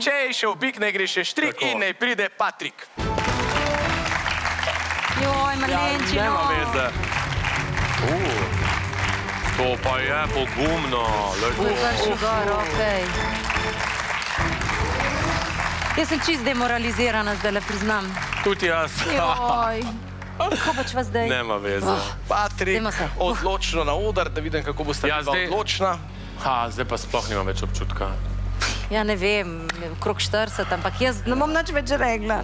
Če je šel bik, ne gre še štrik in ne pride Patrik. Joj, malenči, Nema no. veze. To pa je pogumno. To je kar šugor, okej. Jaz sem čist demoralizirana, zdaj le priznam. Tudi jaz. Joj. Kako pač vas zdaj? Nema veze. Patrik, Dajmo se. odločno na oder, da vidim, kako boste Ja, bila zdaj- odločna. Zdaj pa sploh nimam več občutka. Ja, ne vem, okrog 40, ampak jaz ne bom nič več regla.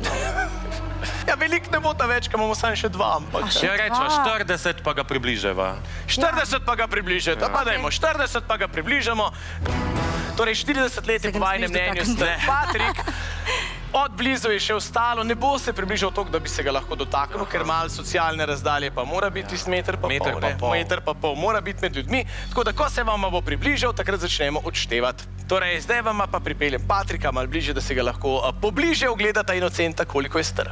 Ja, veliko ne bo ta več, ker imamo samo še dva, ampak... Ja, rečva 40, pa ga približeva. 40 pa ga približate, pa dajmo, 40 pa ga približamo. Torej, 40 let je po vajnem mnenju ste Patrik. Od blizu je še ostalo, ne bo se približal toliko, da bi se ga lahko dotaknil, ker malo socialne razdalje pa mora biti meter pa pol. Meter pa pol mora biti med ljudmi, tako da ko se vam bo približal, takrat začnemo odštevati. Torej, zdaj vam pa pripeljem Patrika malo bliže, da se ga lahko pobliže ogledata in ocenita, koliko je star.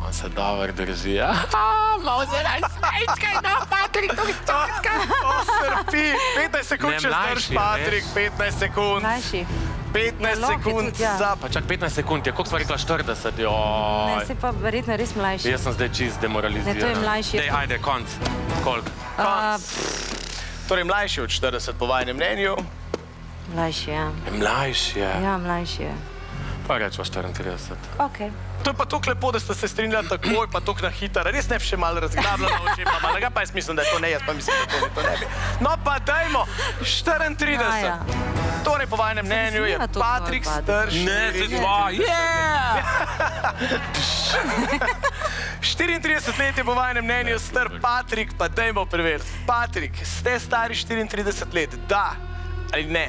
On se dobro drži, ja. Malo se najsmejčkaj, no, Patrik, to vistotka. Strpi, 15 sekund, če zdrž, Patrik, 15 sekund. Mlajši. 15 sekund za... Pa čak 15 sekund je, koliko sva rekla 40, Ne, joj. si pa verjetno res mlajši. Jaz sem zdaj čist demoraliziran. Ne, to je mlajši. Dej, ajde, konc. Koliko? Torej, mlajši od 40 po vajnem mnenju. Mlajši, ja. Mlajši je. Ja, mlajši je. Pa rečva 34. Okej. To je pa toliko lepo, da ste se strinjali takoj, pa toliko na hitro. Res ne še malo razglabljala oči, pa malega, pa jaz mislim, da je to ne, jaz pa mislim, da to ne bi. No pa dajmo, 34. Torej, po vajnem mnenju je Patrik star 34 let je po vajnem mnenju star Patrik, pa dajmo preveriti. Patrik, ste stari 34 let, da ali ne?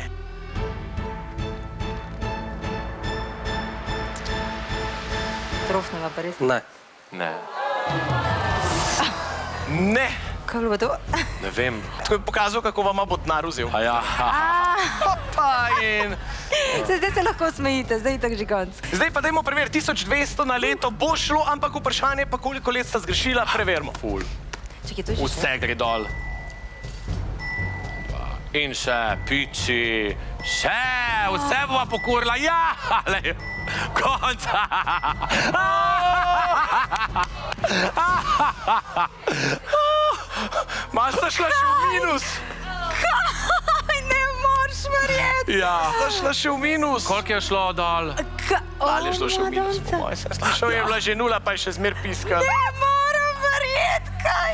Trofneva pa res. Ne. Ne. Ne. Kaj je bilo to? Ne vem. Tako je pokazal, kako vama bo denar vzel. A ja. Opa in... Zdaj se lahko smejite, zdaj je tako že konc. Zdaj pa dajmo preveriti, 1200 na leto bo šlo, ampak vprašanje pa koliko let sta zgrešila, preverimo. Ful. Čekaj, to je že Vse gre dol. In še, piči, še, vse bova pokurila, ja, ale, konca. Malo sta šla še v minus. Kaj, ne moreš verjeti. Ja. Sta šla še v minus. Koliko je šlo dol? Ali je šlo še v minus, po moje se. Slišal je bila že nula, pa je še zmer piskala. Ne moram verjeti, kaj.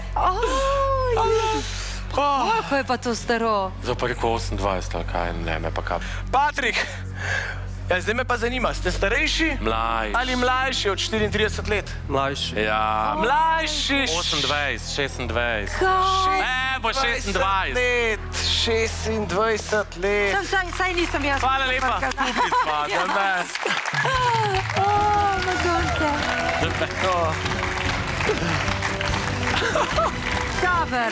Kako je pa to staro? Zdaj pa rekel 28, ali kaj, ne, me pa kap. Patrik, ja, zdaj me pa zanima, ste starejši Mlajši. ali mlajši od 34 let? Mlajši. Ja. Mlajši 28, 26. Kaj? Evo, 26. let. 26 let. Saj nisem jaz. Hvala lepa. Skupaj sva, the best. Na konce. Dober.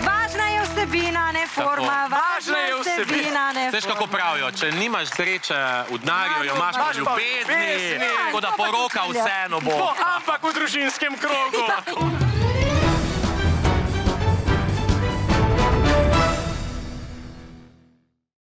Važna je vsebina, ne forma. Važna je vsebina, ne forma. Veš, kako pravijo, če nimaš sreče v denarju, jo imaš pa v ljubezni, tako da poroka vseeno bo. Ampak v družinskem krogu.